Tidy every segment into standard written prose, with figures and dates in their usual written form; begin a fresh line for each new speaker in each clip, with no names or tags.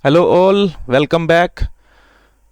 Hello all, welcome back.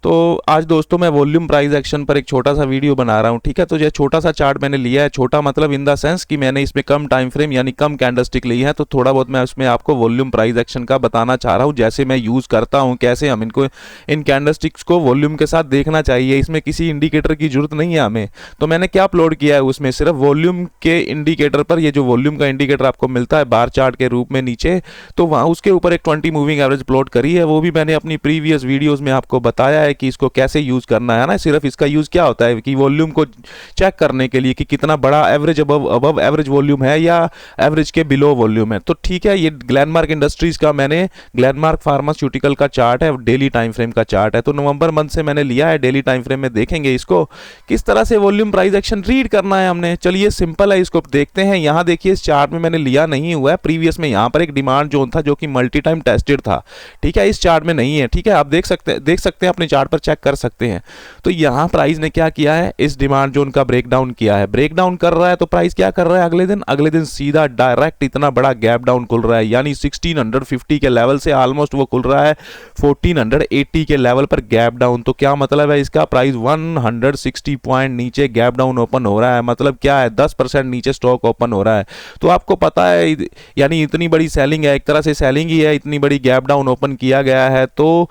तो आज दोस्तों मैं वॉल्यूम प्राइस एक्शन पर एक छोटा सा वीडियो बना रहा हूँ। ठीक है, तो ये छोटा सा चार्ट मैंने लिया है। छोटा मतलब इन द सेंस कि मैंने इसमें कम टाइम फ्रेम यानी कम कैंडलस्टिक ली है, तो थोड़ा बहुत मैं उसमें आपको वॉल्यूम प्राइस एक्शन का बताना चाह रहा हूँ, जैसे मैं यूज़ करता हूँ, कैसे हम इनको इन कैंडलस्टिक्स को वॉल्यूम के साथ देखना चाहिए। इसमें किसी इंडिकेटर की जरूरत नहीं है हमें। तो मैंने क्या अपलोड किया है, उसमें सिर्फ वॉल्यूम के इंडिकेटर पर, ये जो वॉल्यूम का इंडिकेटर आपको मिलता है बार चार्ट के रूप में नीचे, तो वहाँ उसके ऊपर एक 20 मूविंग एवरेज प्लॉट करी है। वो भी मैंने अपनी प्रीवियस वीडियोस में आपको बताया है कि इसको कैसे यूज़ करना है ना। सिर्फ इसका यूज़ क्या होता है कि वॉल्यूम को चेक करने के लिए कि कितना बड़ा एवरेज अबव एवरेज वॉल्यूम है या एवरेज के बिलो वॉल्यूम है। तो ठीक है, ये ग्लेनमार्क इंडस्ट्रीज का मैंने ग्लेनमार्क फार्मास्यूटिकल का चार्ट है, डेली टाइम फ्रेम का चार्ट है। तो नवंबर मंथ से मैंने लिया है, डेली टाइम फ्रेम में देखेंगे इसको किस तरह से वॉल्यूम प्राइस एक्शन रीड करना है हमने। चलिए सिंपल है, इसको देखते हैं। यहाँ देखिए इस चार्ट में मैंने लिया नहीं हुआ है प्रीवियस में, यहाँ पर एक डिमांड जोन था जो कि मल्टी टाइम टेस्टेड था। ठीक है, इस चार्ट में नहीं है। ठीक है, आप देख सकते हैं अपने चार्ट पर चेक कर सकते हैं। तो यहाँ प्राइस ने क्या किया है, इस डिमांड जोन का ब्रेकडाउन किया है। ब्रेकडाउन कर रहा है तो प्राइस क्या कर रहा है, अगले दिन सीधा डायरेक्ट इतना बड़ा गैप डाउन खुल रहा है, यानी 1650 के लेवल से ऑलमोस्ट वो खुल रहा है 1480 के लेवल पर गैप डाउन। तो क्या मतलब है इसका, प्राइस 160 पॉइंट नीचे गैप डाउन ओपन हो रहा है। मतलब क्या है, 10% नीचे स्टॉक ओपन हो रहा है। तो आपको पता है, यानी इतनी बड़ी सेलिंग है, एक तरह से सेलिंग ही है, इतनी बड़ी गैप डाउन ओपन किया गया है। तो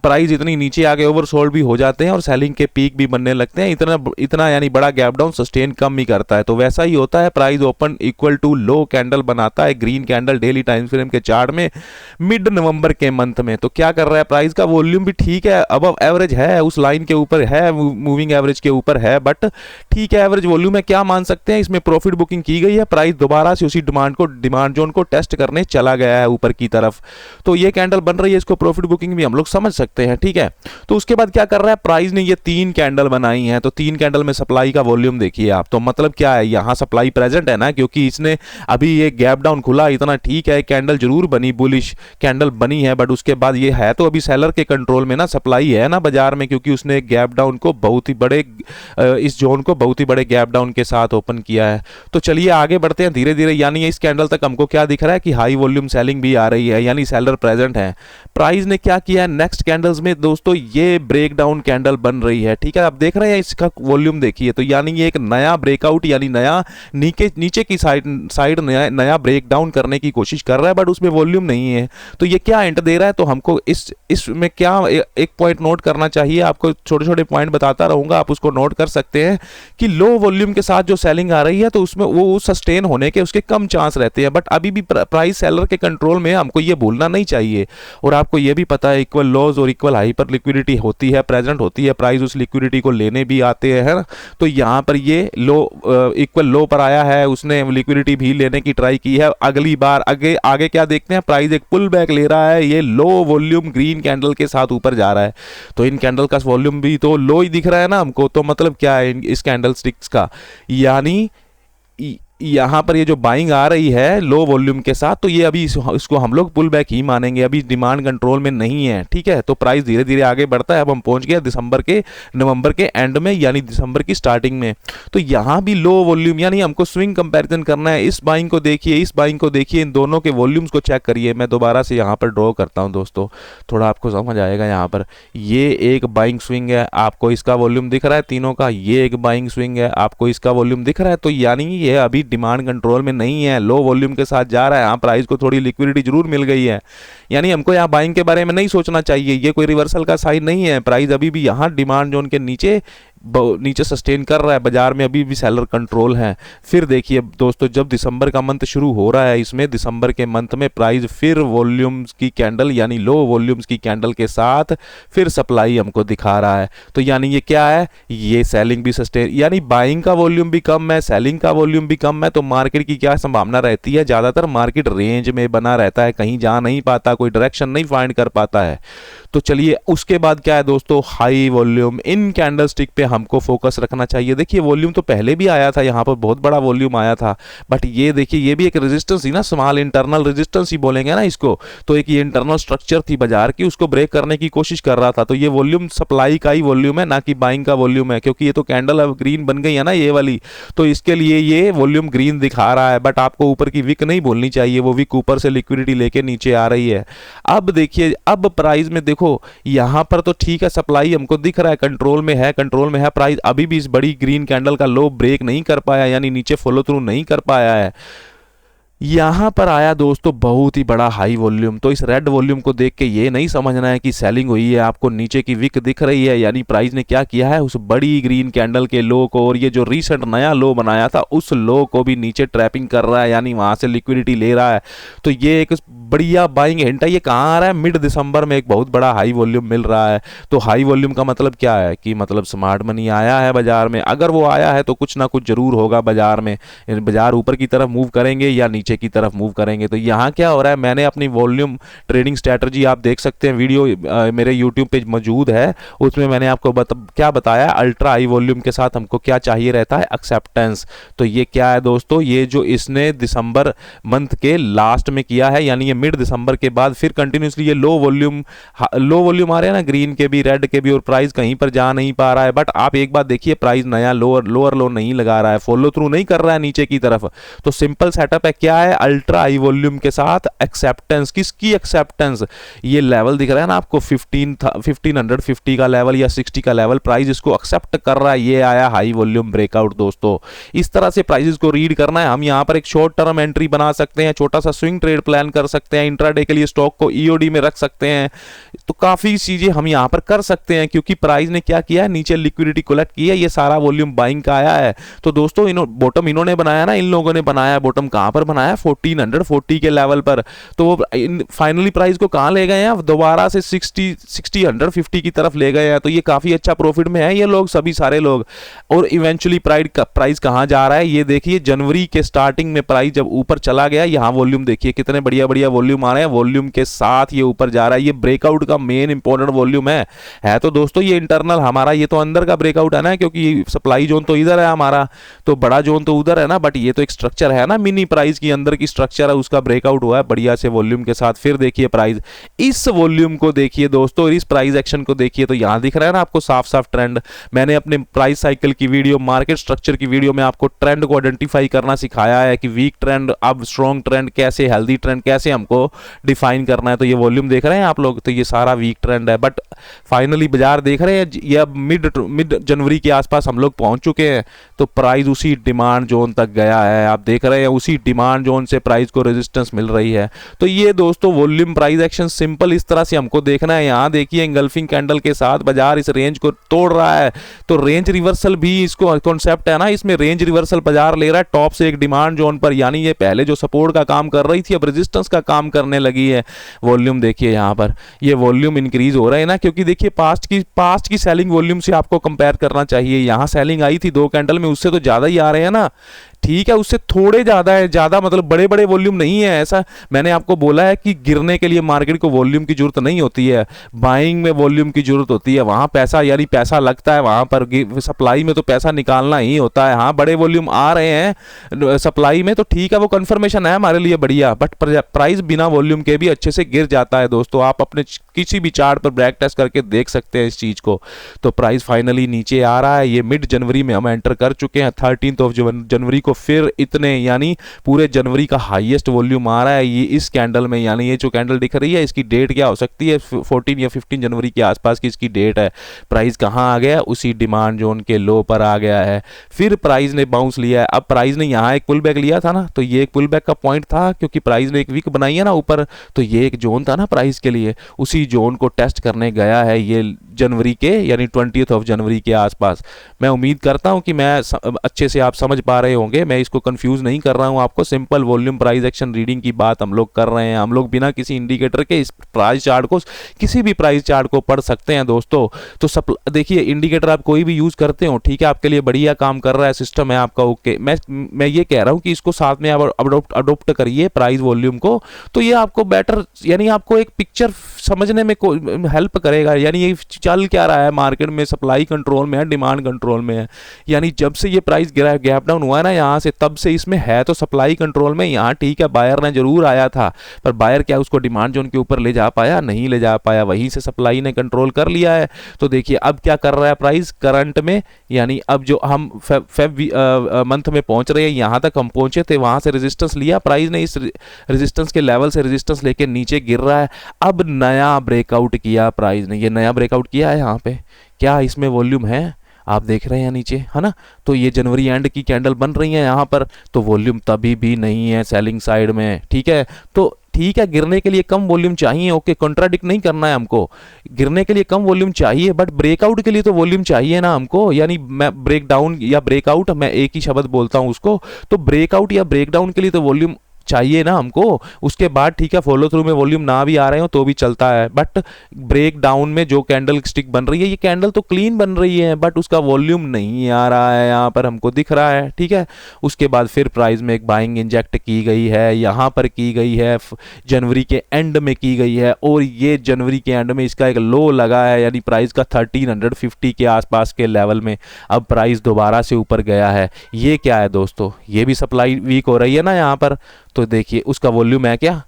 प्राइस इतनी नीचे आके ओवरसोल्ड भी हो जाते हैं और सेलिंग के पीक भी बनने लगते हैं। इतना इतना यानी बड़ा गैप डाउन सस्टेन कम ही करता है। तो वैसा ही होता है, price open equal to low candle बनाता है, green candle daily time frame के चार्ट में मिड नवंबर के मंथ में। तो क्या कर रहा है, प्राइस का वॉल्यूम भी ठीक है, अबव एवरेज है, उस लाइन के ऊपर है, मूविंग एवरेज के ऊपर है, बट ठीक है एवरेज वॉल्यूम है। क्या मान सकते हैं, इसमें प्रॉफिट बुकिंग की गई है, प्राइस दोबारा से उसी डिमांड जोन को टेस्ट करने चला गया है ऊपर की तरफ। तो ये कैंडल बन रही है, इसको प्रॉफिट बुकिंग भी हम लोग समझ सकते हैं। ठीक है, तो उसके बाद क्या कर रहा है, प्राइस ने ये 3 कैंडल बनाई हैं। तो 3 कैंडल में सप्लाई का वॉल्यूम देखिए आप। तो मतलब क्या है, यहां सप्लाई प्रेजेंट है ना, क्योंकि इसने अभी ये गैप डाउन खुला इतना, ठीक है कैंडल जरूर बनी, बुलिश कैंडल बनी है, बट उसके बाद ये है तो अभी सेलर के कंट्रोल में ना, सप्लाई है ना बाजार में, क्योंकि उसने गैप डाउन को बहुत ही बड़े इस जोन को बहुत ही बड़े गैप डाउन के साथ ओपन किया है। तो चलिए आगे बढ़ते हैं धीरे धीरे। यानी इस कैंडल तक हमको क्या दिख रहा है कि हाई वॉल्यूम सेलिंग भी आ रही है, यानी सेलर प्रेजेंट है। प्राइस ने क्या किया है, नेक्स्ट कैंडल्स में दोस्तों ये ब्रेक डाउन कैंडल बन रही है। ठीक है, आप देख रहे हैं इसका वॉल्यूम देखिए। तो यानी ये एक नया ब्रेकआउट, यानी नया नीचे की साइड नया ब्रेक डाउन करने की कोशिश कर रहा है, बट उसमें वॉल्यूम नहीं है। तो ये क्या हिंट दे रहा है, तो हमको इसमें क्या एक पॉइंट नोट करना चाहिए। आपको छोटे छोटे पॉइंट बताता रहूंगा, आप उसको नोट कर सकते हैं कि लो वॉल्यूम के साथ जो सेलिंग आ रही है, तो उसमें वो सस्टेन होने के उसके कम चांस रहते हैं, बट अभी भी प्राइस सेलर के कंट्रोल में, हमको ये भूलना नहीं चाहिए। और आपको ये भी पता है, इक्वल लॉज और इक्वल हाई पर लिक्विडिटी होती है, प्रेजेंट होती है, प्राइस उस लिक्विडिटी को लेने भी आते हैं, है ना। तो यहाँ पर ये लो इक्वल लो पर आया है, उसने लिक्विडिटी भी लेने की ट्राई की है। अगली बार आगे आगे क्या देखते हैं, प्राइस एक पुल बैक ले रहा है, ये लो वॉल्यूम ग्रीन कैंडल के साथ ऊपर जा रहा है। तो इन कैंडल का वॉल्यूम भी तो लो ही दिख रहा है ना हमको। तो मतलब क्या है इस कैंडल स्टिक्स का, यानी यहाँ पर ये जो बाइंग आ रही है लो वॉल्यूम के साथ, तो ये अभी इसको हम लोग पुल बैक ही मानेंगे, अभी डिमांड कंट्रोल में नहीं है। ठीक है, तो प्राइस धीरे धीरे आगे बढ़ता है। अब हम पहुंच गए नवंबर के एंड में, यानी दिसंबर की स्टार्टिंग में। तो यहाँ भी लो वॉल्यूम, यानी हमको स्विंग कंपैरिजन करना है। इस बाइंग को देखिए, इस बाइंग को देखिए, इन दोनों के वॉल्यूम्स को चेक करिए। मैं दोबारा से यहाँ पर ड्रॉ करता हूँ दोस्तों, थोड़ा आपको समझ आएगा। यहाँ पर ये एक बाइंग स्विंग है, आपको इसका वॉल्यूम दिख रहा है तीनों का। ये एक बाइंग स्विंग है, आपको इसका वॉल्यूम दिख रहा है। तो यानी ये अभी डिमांड कंट्रोल में नहीं है, लो वॉल्यूम के साथ जा रहा है। यहाँ प्राइस को थोड़ी लिक्विडिटी जरूर मिल गई है, यानी हमको यहाँ बाइंग के बारे में नहीं सोचना चाहिए। ये कोई रिवर्सल का साइन नहीं है, प्राइस अभी भी यहाँ डिमांड जोन के नीचे सस्टेन कर रहा है, बाजार में अभी भी सेलर कंट्रोल है। फिर देखिए दोस्तों, जब दिसंबर का मंथ शुरू हो रहा है, इसमें दिसंबर के मंथ में प्राइस फिर वॉल्यूम्स की कैंडल, यानी लो वॉल्यूम्स की कैंडल के साथ फिर सप्लाई हमको दिखा रहा है। तो यानी ये क्या है, ये सेलिंग भी सस्टेन, यानी बाइंग का वॉल्यूम भी कम है, सेलिंग का वॉल्यूम भी कम है। तो मार्केट की क्या संभावना रहती है, ज़्यादातर मार्केट रेंज में बना रहता है, कहीं जा नहीं पाता, कोई डायरेक्शन नहीं फाइंड कर पाता है। तो चलिए उसके बाद क्या है दोस्तों, हाई वॉल्यूम। इन कैंडलस्टिक पे हमको फोकस रखना चाहिए। देखिए वॉल्यूम तो पहले भी आया था, यहाँ पर बहुत बड़ा वॉल्यूम आया था, बट ये देखिए ये भी एक रेजिस्टेंस थी ना, स्मॉल इंटरनल रेजिस्टेंस ही बोलेंगे ना इसको। तो एक ये इंटरनल स्ट्रक्चर थी बाजार की, उसको ब्रेक करने की कोशिश कर रहा था। तो ये वॉल्यूम सप्लाई का ही वॉल्यूम है, ना कि बाइंग का वॉल्यूम है, क्योंकि ये तो कैंडल अब ग्रीन बन गई है ना ये वाली, तो इसके लिए ये वॉल्यूम ग्रीन दिखा रहा है। बट आपको ऊपर की विक नहीं भूलनी चाहिए, वो विक ऊपर से लिक्विडिटी लेके नीचे आ रही है। अब देखिए अब प्राइस में देखो यहां पर तो ठीक है, सप्लाई हमको दिख रहा है, कंट्रोल में है, कंट्रोल में है। प्राइस अभी भी इस बड़ी ग्रीन कैंडल का लो ब्रेक नहीं कर पाया, यानी नीचे फॉलो थ्रू नहीं कर पाया है। यहां पर आया दोस्तों बहुत ही बड़ा हाई वॉल्यूम। तो इस रेड वॉल्यूम को देख के ये नहीं समझना है कि सेलिंग हुई है, आपको नीचे की विक दिख रही है, यानी प्राइस ने क्या किया है, उस बड़ी ग्रीन कैंडल के लो को और ये जो रिसेंट नया लो बनाया था उस लो को भी नीचे ट्रैपिंग कर रहा है, यानी वहां से लिक्विडिटी ले रहा है। तो ये एक बढ़िया बाइंग हिंट है। ये कहाँ आ रहा है, मिड दिसंबर में एक बहुत बड़ा हाई वॉल्यूम मिल रहा है। तो हाई वॉल्यूम का मतलब क्या है कि मतलब स्मार्ट मनी आया है बाजार में। अगर वो आया है तो कुछ ना कुछ जरूर होगा बाजार में, बाजार ऊपर की तरफ मूव करेंगे या नीचे की तरफ मूव करेंगे। तो यहाँ क्या हो रहा है, मैंने अपनी वॉल्यूम ट्रेडिंग स्ट्रैटेजी आप देख सकते हैं, वीडियो मेरे यूट्यूब पे मौजूद है, उसमें मैंने आपको क्या बताया, अल्ट्रा हाई वॉल्यूम के साथ हमको क्या चाहिए रहता है, एक्सेप्टेंस। तो ये क्या है दोस्तों, ये जो इसने दिसंबर मंथ के लास्ट में किया है, यानी ये मिड दिसंबर के बाद फिर कंटिन्यूसली ये लो वॉल्यूम आ रहे हैं ना, ग्रीन के भी रेड के भी, और प्राइस कहीं पर जा नहीं पा रहा है। बट आप एक बात देखिए, प्राइस नया लोअर लो नहीं लगा रहा है, फॉलो थ्रू नहीं कर रहा है नीचे की तरफ। तो सिंपल सेटअप है, क्या है, अल्ट्रा हाई वॉल्यूम के साथ एक्सेप्टेंस। किसकी एक्सेप्टेंस, ये लेवल दिख रहा है ना आपको 1550 का लेवल या 60 का लेवल, प्राइस इसको एक्सेप्ट कर रहा है, ये आया हाई वॉल्यूम ब्रेकआउट दोस्तों। इस तरह से प्राइसेस को रीड करना है। हम यहां पर एक शॉर्ट टर्म एंट्री बना सकते हैं, छोटा सा स्विंग ट्रेड प्लान कर सकते हैं, इंट्राडे के लिए स्टॉक को ईओडी में रख सकते हैं। तो काफी चीजें हम यहां पर कर सकते हैं, क्योंकि प्राइस ने क्या किया है, नीचे लिक्विडिटी कलेक्ट की है, ये सारा वॉल्यूम बाइंग का आया है। तो दोस्तों बॉटम इन्होंने बनाया ना, इन लोगों ने बनाया बॉटम, कहां पर बनाया, 1440 के लेवल पर। तो वो फाइनली प्राइस को कहां ले गए हैं, दोबारा से 150 की तरफ ले गए हैं। तो ये काफी अच्छा प्रॉफिट में है ये लोग, सभी सारे लोग। और इवेंचुअली प्राइस कहां जा रहा है, ये देखिए जनवरी के स्टार्टिंग में प्राइस जब ऊपर चला गया, यहां वॉल्यूम देखिए कितने बढ़िया बढ़िया वॉल्यूम आ रहे हैं, वॉल्यूम के साथ ये ऊपर जा रहा है। ये ब्रेकआउट का मेन इंपॉर्टेंट वॉल्यूम है तो दोस्तों ये इंटरनल हमारा, ये तो अंदर का ब्रेकआउट है ना, क्योंकि सप्लाई जोन तो इधर है हमारा, तो बड़ा जोन तो उधर है ना, बट ये तो एक स्ट्रक्चर है ना, मिनी प्राइस की अंदर की स्ट्रक्चर है, उसका ब्रेकआउट हुआ है बढ़िया से वॉल्यूम के साथ। फिर देखिए प्राइस, इस वॉल्यूम को देखिए दोस्तों, इस प्राइस एक्शन को देखिए, तो यहां दिख रहा है ना आपको साफ साफ ट्रेंड। मैंने अपने प्राइस साइकिल की वीडियो, मार्केट स्ट्रक्चर की वीडियो में आपको ट्रेंड को आइडेंटिफाई करना सिखाया है कि वीक ट्रेंड, अब स्ट्रॉन्ग ट्रेंड कैसे, हेल्दी ट्रेंड कैसे हमको डिफाइन करना है। तो ये वॉल्यूम देख रहे हैं आप लोग, तो ये सारा वीक ट्रेंड है। बट फाइनली बाजार देख रहे हैं, ये अब मिड जनवरी के आसपास हम लोग पहुंच चुके हैं, तो प्राइस उसी डिमांड जोन तक गया है। आप देख रहे हैं उसी डिमांड जोन से प्राइस को रेजिस्टेंस मिल रही है। तो ये दोस्तों वॉल्यूम प्राइस एक्शन सिंपल इस तरह से हमको देखना है। यहां देखिए इंगल्फिंग कैंडल के साथ बाजार इस रेंज को तोड़ रहा है, तो रेंज रिवर्सल भी इसको कॉन्सेप्ट है ना, इसमें रेंज रिवर्सल बाजार ले रहा है टॉप से एक डिमांड जोन पर, यानी ये पहले जो सपोर्ट का काम कर रही थी अब रेजिस्टेंस का काम करने लगी है। वॉल्यूम देखिए यहां पर, ये वॉल्यूम इंक्रीज हो रहा है ना, क्योंकि देखिए पास्ट की सेलिंग वॉल्यूम से आपको कंपेयर करना चाहिए। यहां सेलिंग आई थी 2 कैंडल में, उससे तो ज्यादा ही आ रहे हैं ना, ठीक है, उससे थोड़े ज्यादा है, ज्यादा मतलब बड़े बड़े वॉल्यूम नहीं है। ऐसा मैंने आपको बोला है कि गिरने के लिए मार्केट को वॉल्यूम की जरूरत नहीं होती है, बाइंग में वॉल्यूम की जरूरत होती है। वहां पैसा यानी पैसा लगता है, वहां पर सप्लाई में तो पैसा निकालना ही होता है। हाँ बड़े वॉल्यूम आ रहे हैं सप्लाई में, तो ठीक है, वो कंफर्मेशन है हमारे लिए बढ़िया, बट प्राइस बिना वॉल्यूम के भी अच्छे से गिर जाता है दोस्तों। आप अपने किसी भी चार्ट पर ब्रेक टेस्ट करके देख सकते हैं इस चीज को। तो प्राइस फाइनली नीचे आ रहा है, ये मिड जनवरी में हम एंटर कर चुके हैं, 13 जनवरी को फिर इतने यानी पूरे जनवरी का हाईएस्ट वॉल्यूम आ रहा है ये इस कैंडल में। यानी ये जो कैंडल दिख रही है इसकी डेट क्या हो सकती है, 14 या 15 जनवरी के आसपास की इसकी डेट है। प्राइस कहां आ गया, उसी डिमांड जोन के लो पर आ गया है। फिर प्राइस ने बाउंस लिया है। अब प्राइस ने यहां एक पुल बैक लिया था ना, तो ये एक पुल बैक का पॉइंट था, क्योंकि प्राइस ने एक वीक बनाई है ना ऊपर, तो ये एक जोन था ना प्राइस के लिए, उसी जोन को टेस्ट करने गया है ये जनवरी के, यानी 20 जनवरी के आसपास। मैं उम्मीद करता हूं कि मैं अच्छे से आप समझ पा रहे होंगे। आगे, मैं इसको कंफ्यूज नहीं कर रहा हूँ आपको, simple volume price action reading की बात हम लोग कर रहे हैं। हम लोग बिना किसी इंडिकेटर के इस प्राइस चार्ट को, किसी भी प्राइस चार्ट को पढ़ सकते हैं दोस्तों। तो देखिए इंडिकेटर आप कोई भी यूज करते हो, ठीक है, आपके लिए बढ़िया काम कर रहा है, सिस्टम है आपका, ओके। मैं ये कह रहा हूँ कि इसको साथ में आप अडोप्ट करिए प्राइस वॉल्यूम को, तो ये आपको बेटर, यानी आपको एक पिक्चर समझने में हेल्प करेगा। यानी ये चल क्या रहा है मार्केट में, सप्लाई कंट्रोल में है, डिमांड कंट्रोल में है। यानी जब से ये प्राइस गिरा, गैप डाउन हुआ है ना यहाँ से, तब से इसमें है तो सप्लाई कंट्रोल में। यहाँ ठीक है बायर ने जरूर आया था, पर बायर क्या उसको डिमांड जोन के ऊपर ले जा पाया? नहीं ले जा पाया, वहीं से सप्लाई ने कंट्रोल कर लिया है। तो देखिए अब क्या कर रहा है प्राइस करंट में, यानी अब जो हम फेब मंथ में पहुंच रहे हैं, यहाँ तक हम पहुंचे थे, वहां से रेजिस्टेंस लिया प्राइस ने, इस रेजिस्टेंस के लेवल से रेजिस्टेंस लेके नीचे गिर रहा है। अब नया ब्रेकआउट किया प्राइस ने, ये नया ब्रेकआउट किया है यहाँ पे, क्या इसमें वॉल्यूम है? आप देख रहे हैं नीचे, है ना। तो ये जनवरी एंड की कैंडल बन रही है यहाँ पर, तो वॉल्यूम तभी भी नहीं है सेलिंग साइड में, ठीक है। तो ठीक है, गिरने के लिए कम वॉल्यूम चाहिए, ओके, कॉन्ट्राडिक्ट नहीं करना है हमको, गिरने के लिए कम वॉल्यूम चाहिए, बट ब्रेकआउट के लिए तो वॉल्यूम चाहिए ना हमको। यानी मैं ब्रेक डाउन या ब्रेकआउट, मैं एक ही शब्द बोलता हूं उसको, तो ब्रेकआउट या ब्रेकडाउन के लिए तो वॉल्यूम चाहिए ना हमको। उसके बाद ठीक है फॉलो थ्रू में वॉल्यूम ना भी आ रहे हो तो भी चलता है, बट ब्रेक डाउन में जो कैंडल स्टिक बन रही है, ये कैंडल तो क्लीन बन रही है, बट उसका वॉल्यूम नहीं आ रहा है, यहाँ पर हमको दिख रहा है, ठीक है। उसके बाद फिर प्राइस में एक बाइंग इंजेक्ट की गई है, यहाँ पर की गई है, जनवरी के एंड में की गई है, और ये जनवरी के एंड में इसका एक लो लगा है, यानी प्राइस का 1350 के आसपास के लेवल में अब प्राइस दोबारा से ऊपर गया है। ये क्या है दोस्तों, ये भी सप्लाई वीक हो रही है ना यहाँ पर। तो देखिए उसका वॉल्यूम है क्या,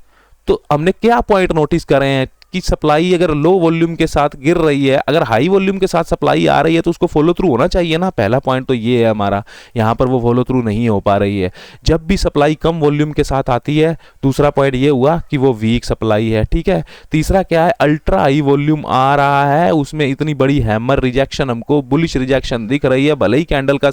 तो हमने क्या पॉइंट नोटिस करे हैं कि सप्लाई अगर लो वॉल्यूम के साथ गिर रही है, अगर हाई वॉल्यूम के साथ सप्लाई आ रही है तो उसको फॉलो थ्रू होना चाहिए ना। पहला पॉइंट तो ये है हमारा, यहाँ पर वो फॉलो थ्रू नहीं हो पा रही है जब भी सप्लाई कम वॉल्यूम के साथ आती है। दूसरा पॉइंट ये हुआ कि वो वीक सप्लाई है, ठीक है। तीसरा क्या है, अल्ट्रा हाई वॉल्यूम आ रहा है, उसमें इतनी बड़ी हैमर रिजेक्शन, हमको बुलिश रिजेक्शन दिख रही है, भले ही कैंडल का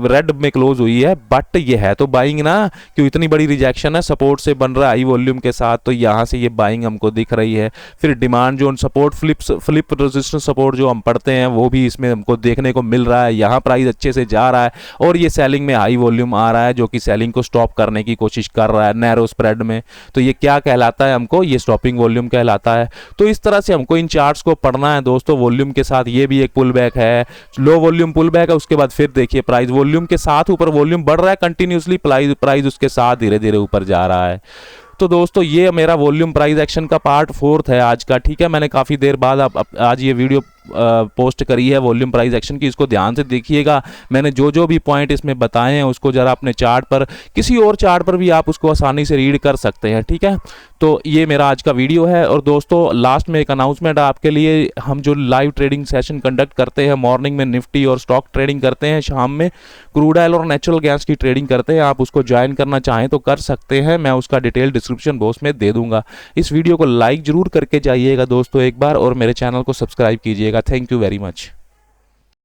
रेड में क्लोज हुई है, बट ये है तो बाइंग ना, क्यों इतनी बड़ी रिजेक्शन है, सपोर्ट से बन रहा है हाई वॉल्यूम के साथ, तो यहाँ से ये बाइंग हमको दिख रही है। फिर demand zone support, flip resistance support जो हम पढ़ते हैं वो भी इसमें हमको देखने को मिल रहा है। यहाँ प्राइस अच्छे से जा रहा है और ये सेलिंग में हाई वॉल्यूम आ रहा है, जो कि सेलिंग को स्टॉप करने की कोशिश कर रहा है नैरो स्प्रेड में। तो ये क्या कहलाता है हमको, ये स्टॉपिंग वॉल्यूम कहलाता है। तो इस तरह से हमको इन चार्ट्स को पढ़ना है दोस्तों, वॉल्यूम के साथ। ये भी एक पुल बैक है, लो वॉल्यूम पुल बैक है, उसके बाद फिर देखिए प्राइस वॉल्यूम के साथ ऊपर वॉल्यूम बढ़ रहा है कंटिन्यूसली, प्राइस उसके साथ धीरे धीरे ऊपर जा रहा है। तो दोस्तों ये मेरा वॉल्यूम प्राइस एक्शन का पार्ट 4 है आज का, ठीक है। मैंने काफ़ी देर बाद आज ये वीडियो पोस्ट करी है वॉल्यूम प्राइस एक्शन की, इसको ध्यान से देखिएगा। मैंने जो जो भी पॉइंट इसमें बताए हैं उसको जरा अपने चार्ट पर, किसी और चार्ट पर भी आप उसको आसानी से रीड कर सकते हैं, ठीक है। तो ये मेरा आज का वीडियो है। और दोस्तों लास्ट में एक अनाउंसमेंट आपके लिए, हम जो लाइव ट्रेडिंग सेशन कंडक्ट करते हैं, मॉर्निंग में निफ्टी और स्टॉक ट्रेडिंग करते हैं, शाम में क्रूड ऑयल और नेचुरल गैस की ट्रेडिंग करते हैं, आप उसको ज्वाइन करना चाहें तो कर सकते हैं, मैं उसका डिटेल डिस्क्रिप्शन बॉक्स में दे दूंगा। इस वीडियो को लाइक जरूर करके जाइएगा दोस्तों एक बार, और मेरे चैनल को सब्सक्राइब कीजिएगा। Thank you very much.